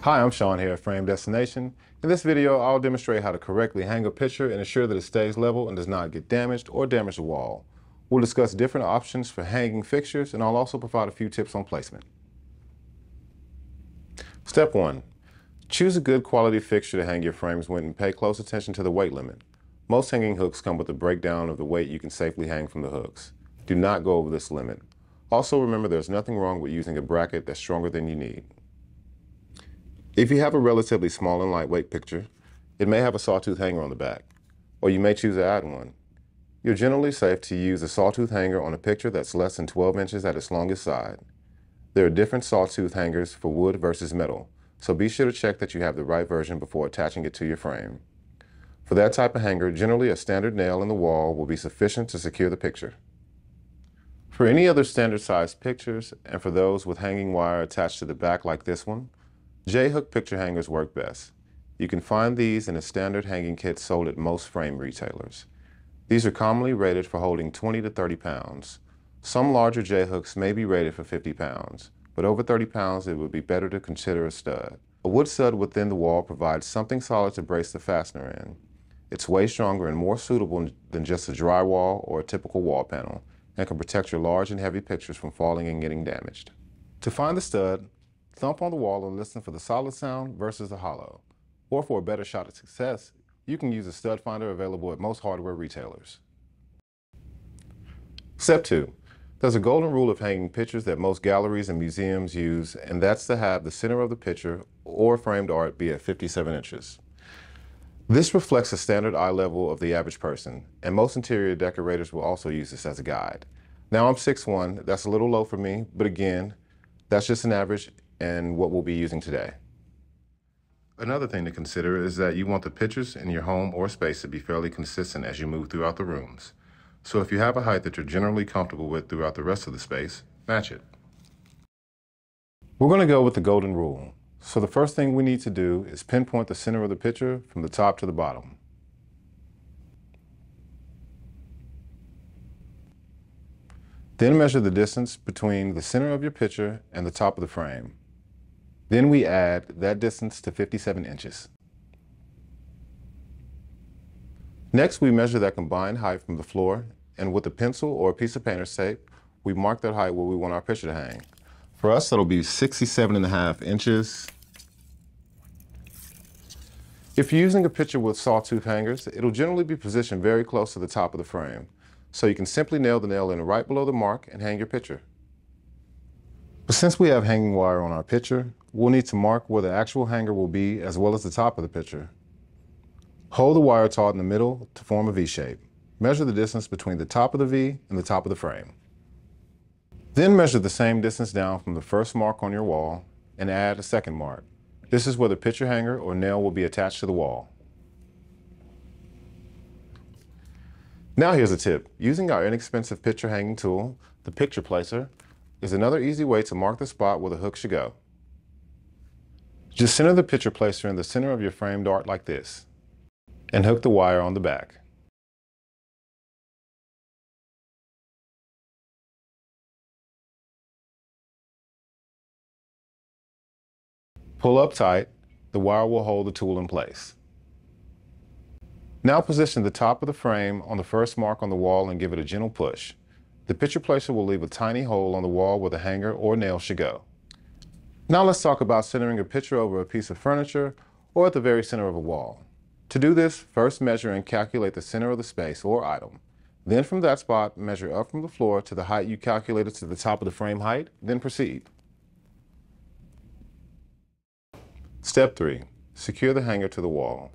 Hi, I'm Sean here at Frame Destination. In this video, I'll demonstrate how to correctly hang a picture and ensure that it stays level and does not get damaged or damage the wall. We'll discuss different options for hanging fixtures, and I'll also provide a few tips on placement. Step 1. Choose a good quality fixture to hang your frames with and pay close attention to the weight limit. Most hanging hooks come with a breakdown of the weight you can safely hang from the hooks. Do not go over this limit. Also remember there's nothing wrong with using a bracket that's stronger than you need. If you have a relatively small and lightweight picture, it may have a sawtooth hanger on the back, or you may choose to add one. You're generally safe to use a sawtooth hanger on a picture that's less than 12 inches at its longest side. There are different sawtooth hangers for wood versus metal, so be sure to check that you have the right version before attaching it to your frame. For that type of hanger, generally a standard nail in the wall will be sufficient to secure the picture. For any other standard sized pictures, and for those with hanging wire attached to the back like this one, J-hook picture hangers work best. You can find these in a standard hanging kit sold at most frame retailers. These are commonly rated for holding 20 to 30 pounds. Some larger J-hooks may be rated for 50 pounds, but over 30 pounds it would be better to consider a stud. A wood stud within the wall provides something solid to brace the fastener in. It's way stronger and more suitable than just a drywall or a typical wall panel, and can protect your large and heavy pictures from falling and getting damaged. To find the stud, thump on the wall and listen for the solid sound versus the hollow. Or for a better shot at success, you can use a stud finder available at most hardware retailers. Step 2. There's a golden rule of hanging pictures that most galleries and museums use, and that's to have the center of the picture or framed art be at 57 inches. This reflects the standard eye level of the average person, and most interior decorators will also use this as a guide. Now I'm 6'1", that's a little low for me, but again, that's just an average and what we'll be using today. Another thing to consider is that you want the pictures in your home or space to be fairly consistent as you move throughout the rooms. So if you have a height that you're generally comfortable with throughout the rest of the space, match it. We're going to go with the golden rule. So the first thing we need to do is pinpoint the center of the picture from the top to the bottom. Then measure the distance between the center of your picture and the top of the frame. Then we add that distance to 57 inches. Next, we measure that combined height from the floor, and with a pencil or a piece of painter's tape, we mark that height where we want our picture to hang. For us, that'll be 67.5 inches. If you're using a picture with sawtooth hangers, it'll generally be positioned very close to the top of the frame, so you can simply nail the nail in right below the mark and hang your picture. But since we have hanging wire on our picture, we'll need to mark where the actual hanger will be as well as the top of the picture. Hold the wire taut in the middle to form a V shape. Measure the distance between the top of the V and the top of the frame. Then measure the same distance down from the first mark on your wall and add a second mark. This is where the picture hanger or nail will be attached to the wall. Now here's a tip. Using our inexpensive picture hanging tool, the picture placer, is another easy way to mark the spot where the hook should go. Just center the picture placer in the center of your framed art like this, and hook the wire on the back. Pull up tight, the wire will hold the tool in place. Now position the top of the frame on the first mark on the wall and give it a gentle push. The picture placer will leave a tiny hole on the wall where the hanger or nail should go. Now let's talk about centering a picture over a piece of furniture or at the very center of a wall. To do this, first measure and calculate the center of the space or item. Then from that spot, measure up from the floor to the height you calculated to the top of the frame height, then proceed. Step 3. Secure the hanger to the wall.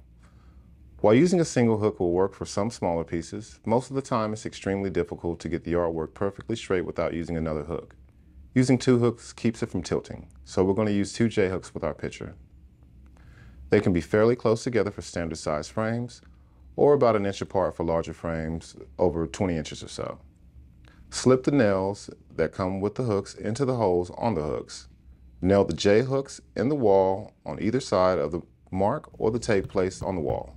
While using a single hook will work for some smaller pieces, most of the time it's extremely difficult to get the artwork perfectly straight without using another hook. Using 2 hooks keeps it from tilting, so we're going to use 2 J-hooks with our picture. They can be fairly close together for standard size frames, or about 1 inch apart for larger frames over 20 inches or so. Slip the nails that come with the hooks into the holes on the hooks. Nail the J-hooks in the wall on either side of the mark or the tape placed on the wall.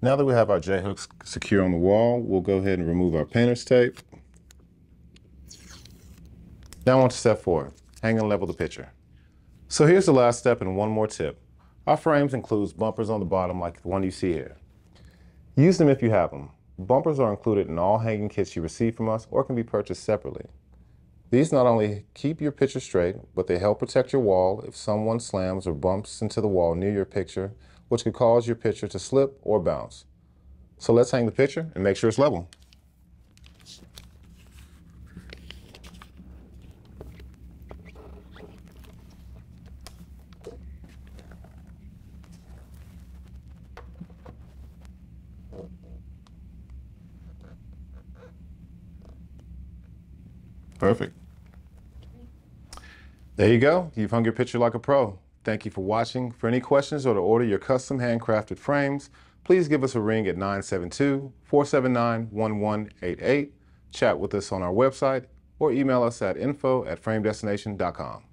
Now that we have our J-hooks secure on the wall, we'll go ahead and remove our painter's tape. Now on to step 4, hang and level the picture. So here's the last step and one more tip. Our frames include bumpers on the bottom like the one you see here. Use them if you have them. Bumpers are included in all hanging kits you receive from us or can be purchased separately. These not only keep your picture straight, but they help protect your wall if someone slams or bumps into the wall near your picture, which could cause your picture to slip or bounce. So let's hang the picture and make sure it's level. Perfect. There you go. You've hung your picture like a pro. Thank you for watching. For any questions or to order your custom handcrafted frames, please give us a ring at 972-479-1188, chat with us on our website, or email us at info@framedestination.com.